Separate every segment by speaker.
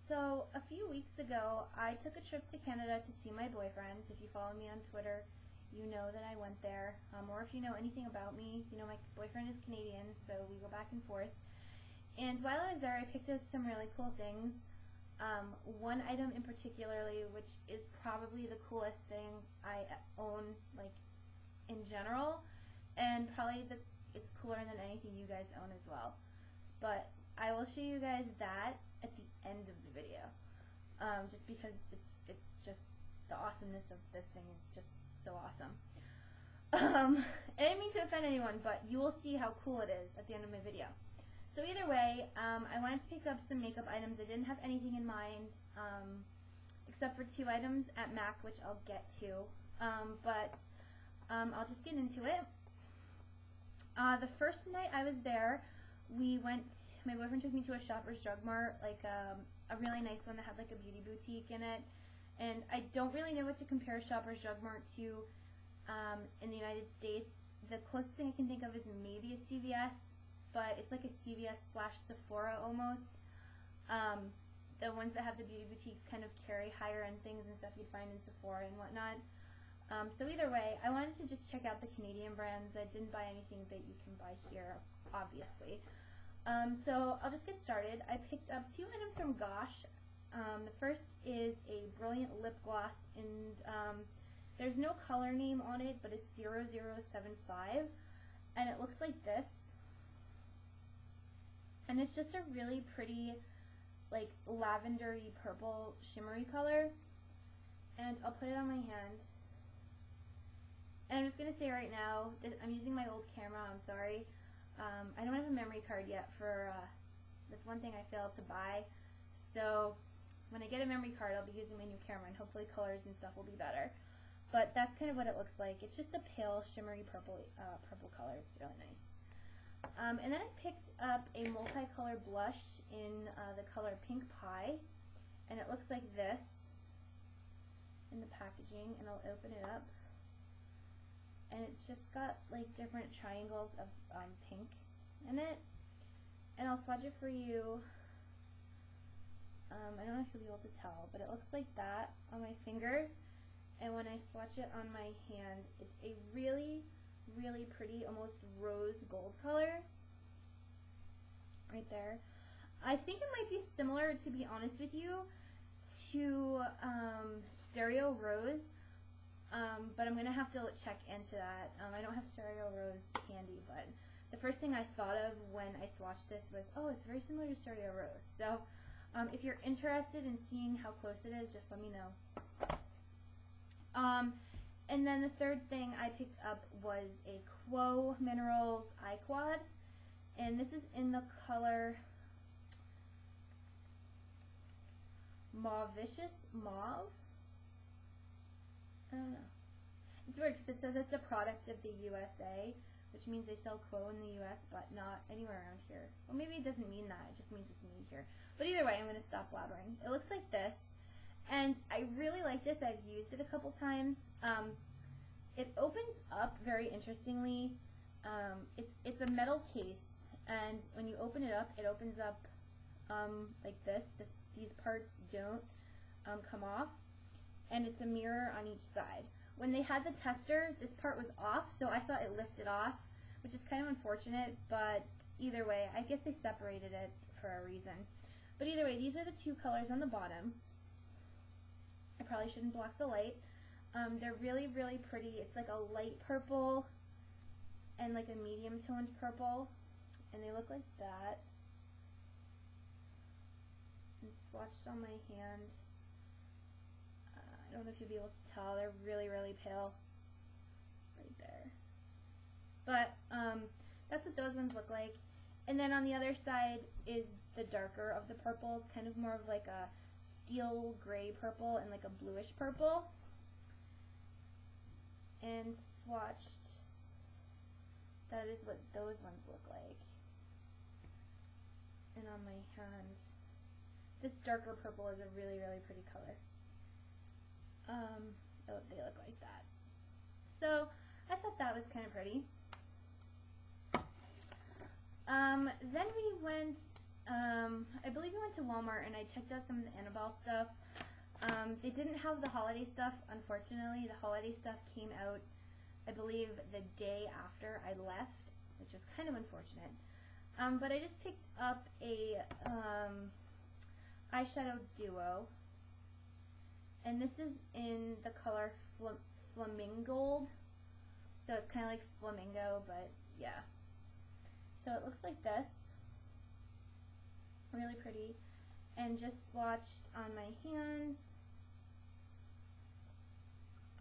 Speaker 1: So a few weeks ago, I took a trip to Canada to see my boyfriend. If you follow me on Twitter, you know that I went there. Or if you know anything about me, you know my boyfriend is Canadian, so we go back and forth. And while I was there, I picked up some really cool things. One item in particularly, which is probably the coolest thing I own, like, in general, and probably it's cooler than anything you guys own as well. But I will show you guys that at the end of the video, just because it's just the awesomeness of this thing is just so awesome. I didn't mean to offend anyone, but you will see how cool it is at the end of my video. So either way, I wanted to pick up some makeup items. I didn't have anything in mind, except for 2 items at MAC, which I'll get to, but I'll just get into it. The first night I was there, my boyfriend took me to a Shoppers Drug Mart, like a really nice one that had like a beauty boutique in it. And I don't really know what to compare Shoppers Drug Mart to in the United States. The closest thing I can think of is maybe a CVS, but it's like a CVS/Sephora almost. The ones that have the beauty boutiques kind of carry higher end things and stuff you'd find in Sephora and whatnot. So either way, I wanted to just check out the Canadian brands. I didn't buy anything that you can buy here, obviously. So I'll just get started. I picked up 2 items from Gosh. The first is a brilliant lip gloss, and there's no color name on it, but it's 0075, and it looks like this. And it's just a really pretty, like, lavendery purple shimmery color. And I'll put it on my hand. And I'm just going to say right now, I'm using my old camera, I'm sorry. I don't have a memory card yet for, that's one thing I failed to buy. So when I get a memory card, I'll be using my new camera, and hopefully colors and stuff will be better. But that's kind of what it looks like. It's just a pale, shimmery purple color. It's really nice. And then I picked up a multicolor blush in the color Pink Pie, and it looks like this in the packaging, and I'll open it up. And it's just got like different triangles of pink in it, and I'll swatch it for you. I don't know if you'll be able to tell, but it looks like that on my finger, and when I swatch it on my hand, it's a really, really pretty, almost rose gold color right there. I think it might be similar, to be honest with you, to Stereo Rose, but I'm gonna have to check into that. I don't have Stereo Rose handy, but the first thing I thought of when I swatched this was, oh, it's very similar to Stereo Rose. So if you're interested in seeing how close it is, just let me know. And then the third thing I picked up was a Quo Minerals Eye Quad, and this is in the color Mauvicious Mauve. I don't know. It's weird because it says it's a product of the USA, which means they sell Quo in the US, but not anywhere around here. Well, maybe it doesn't mean that. It just means it's made here. But either way, I'm going to stop blabbering. It looks like this. And I really like this. I've used it a couple times. It opens up very interestingly. It's a metal case, and when you open it up, it opens up like this. These parts don't come off, and it's a mirror on each side. When they had the tester, this part was off, so I thought it lifted off, which is kind of unfortunate, but either way, I guess they separated it for a reason. But either way, these are the 2 colors on the bottom. I probably shouldn't block the light. They're really, really pretty. It's like a light purple and like a medium toned purple, and they look like that. And swatched on my hand. I don't know if you'll be able to tell. They're really, really pale right there. But that's what those ones look like. And then on the other side is the darker of the purples, kind of more of like a steel gray purple and like a bluish purple. And swatched, that is what those ones look like. And on my hand, this darker purple is a really, really pretty color. They look like that. So I thought that was kind of pretty. Then we went I believe we went to Walmart and I checked out some of the Annabelle stuff. They didn't have the holiday stuff, unfortunately. The holiday stuff came out, I believe, the day after I left, which was kind of unfortunate. But I just picked up a eyeshadow duo, and this is in the color Flamingold, so it's kind of like flamingo, but yeah. So it looks like this, really pretty, and just swatched on my hands.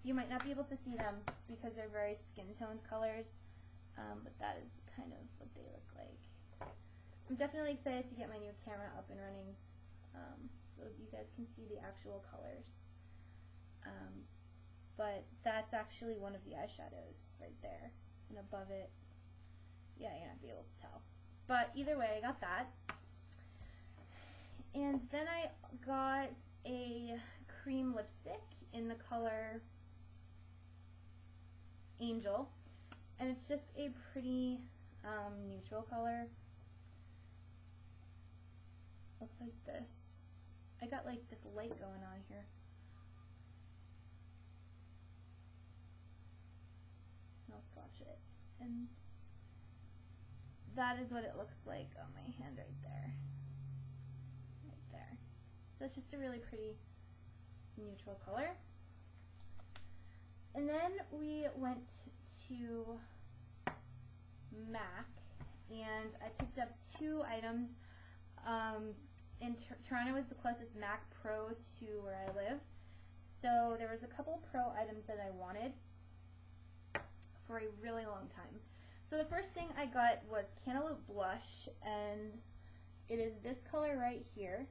Speaker 1: You might not be able to see them because they're very skin toned colors, but that is kind of what they look like. I'm definitely excited to get my new camera up and running, so you guys can see the actual colors. But that's actually one of the eyeshadows right there, and above it, yeah, you're not be able to tell. But either way, I got that. And then I got a cream lipstick in the color Angel, and it's just a pretty neutral color. Looks like this. I got like this light going on here. I'll swatch it, and that is what it looks like on my hand right there. Right there. So it's just a really pretty neutral color. And then we went to MAC, and I picked up 2 items. Toronto is the closest MAC Pro to where I live, so there was a couple Pro items that I wanted for a really long time. So the first thing I got was Cantaloupe Blush, and it is this color right here,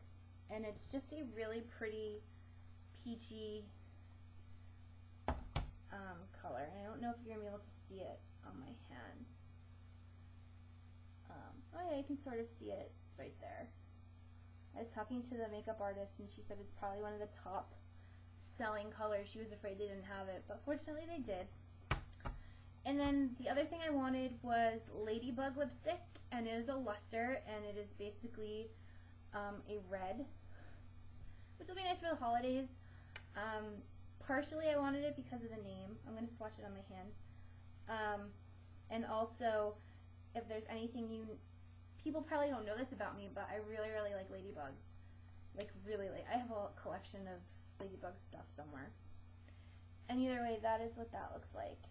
Speaker 1: and it's just a really pretty peachy color. And I don't know if you're going to be able to see it on my hand. Oh yeah, you can sort of see it. It's right there. I was talking to the makeup artist, and she said it's probably one of the top selling colors. She was afraid they didn't have it, but fortunately they did. And then the other thing I wanted was Ladybug lipstick, and it is a luster, and it is basically a red, which will be nice for the holidays. Partially I wanted it because of the name. I'm going to swatch it on my hand. And also, if there's anything people probably don't know this about me, but I really, really like ladybugs. Like, really, I have a collection of ladybug stuff somewhere. And either way, that is what that looks like.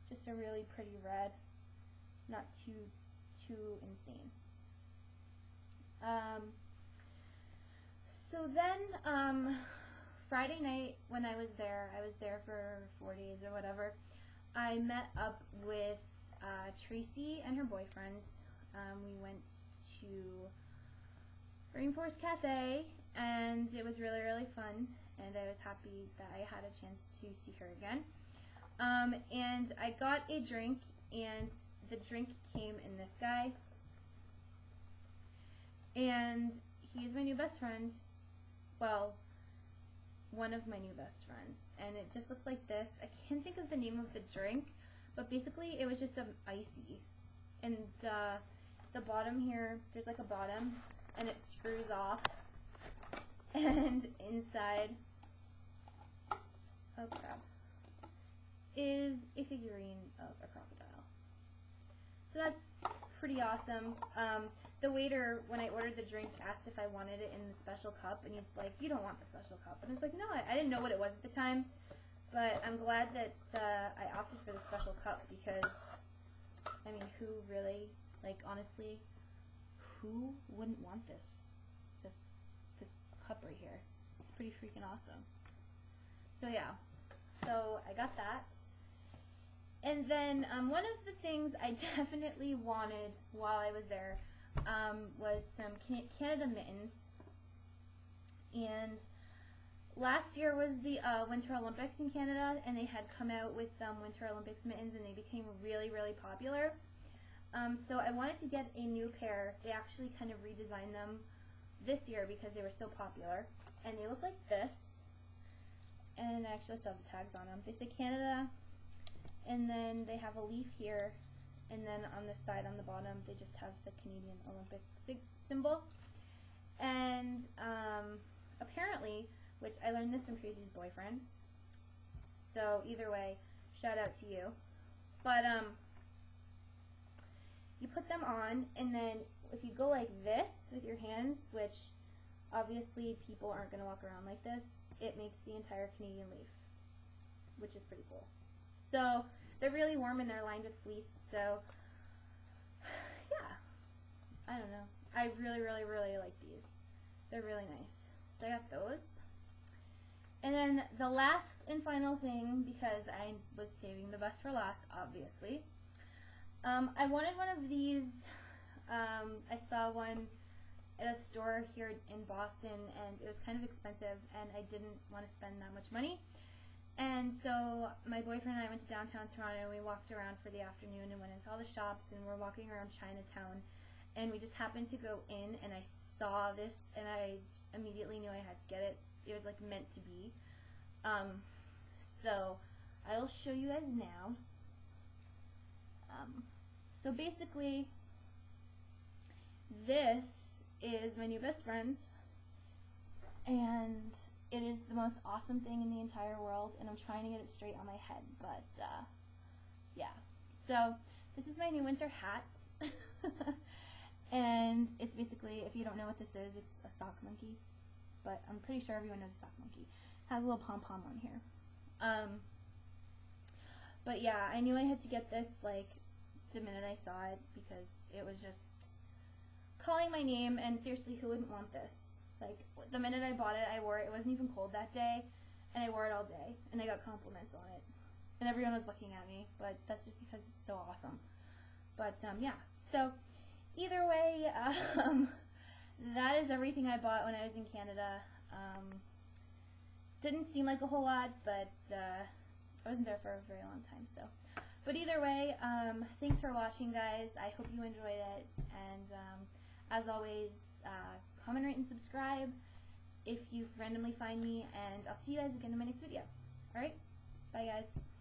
Speaker 1: Just a really pretty red, not too insane. So then, Friday night when I was there for 4 days or whatever, I met up with Tracy and her boyfriend. We went to Rainforest Cafe, and it was really, really fun, and I was happy that I had a chance to see her again. And I got a drink, and the drink came in this guy, and he's my new best friend. Well, one of my new best friends, and it just looks like this. I can't think of the name of the drink, but basically it was just an icy, and the bottom here, there's like a bottom, and it screws off, and inside, oh crap, is a figurine of a crocodile. So that's pretty awesome. The waiter, when I ordered the drink, asked if I wanted it in the special cup, and he's like, you don't want the special cup. And I was like, no, I didn't know what it was at the time, but I'm glad that I opted for the special cup, because, I mean, who really, like, honestly, who wouldn't want this cup right here? It's pretty freaking awesome. So yeah, so I got that. And then one of the things I definitely wanted while I was there was some Canada mittens. And last year was the Winter Olympics in Canada, and they had come out with Winter Olympics mittens, and they became really, really popular. So I wanted to get a new pair. They actually kind of redesigned them this year because they were so popular. And they look like this. And I actually still have the tags on them. They say Canada, and then they have a leaf here, and then on this side on the bottom they just have the Canadian Olympic symbol. And apparently, which I learned this from Tracy's boyfriend, so either way, shout out to you. But you put them on, and then if you go like this with your hands, which obviously people aren't going to walk around like this, it makes the entire Canadian leaf, which is pretty cool. So they're really warm and they're lined with fleece, so yeah, I don't know. I really, really, really like these. They're really nice. So I got those. And then the last and final thing, because I was saving the best for last, obviously, I wanted one of these. I saw one at a store here in Boston, and it was kind of expensive, and I didn't want to spend that much money. And so my boyfriend and I went to downtown Toronto, and we walked around for the afternoon and went into all the shops, and we're walking around Chinatown, and we just happened to go in, and I saw this, and I immediately knew I had to get it. It was like meant to be. So I'll show you guys now. So basically, this is my new best friend, and it is the most awesome thing in the entire world, and I'm trying to get it straight on my head, but yeah. So this is my new winter hat, and it's basically, if you don't know what this is, it's a sock monkey, but I'm pretty sure everyone knows a sock monkey. It has a little pom-pom on here. But yeah, I knew I had to get this like the minute I saw it, because it was just calling my name, and seriously, who wouldn't want this? Like, the minute I bought it, I wore it. It wasn't even cold that day, and I wore it all day, and I got compliments on it. And everyone was looking at me, but that's just because it's so awesome. But, yeah. So, either way, that is everything I bought when I was in Canada. Didn't seem like a whole lot, but I wasn't there for a very long time, so. But either way, thanks for watching, guys. I hope you enjoyed it, and as always, comment, rate, and subscribe if you randomly find me, and I'll see you guys again in my next video. Alright? Bye, guys.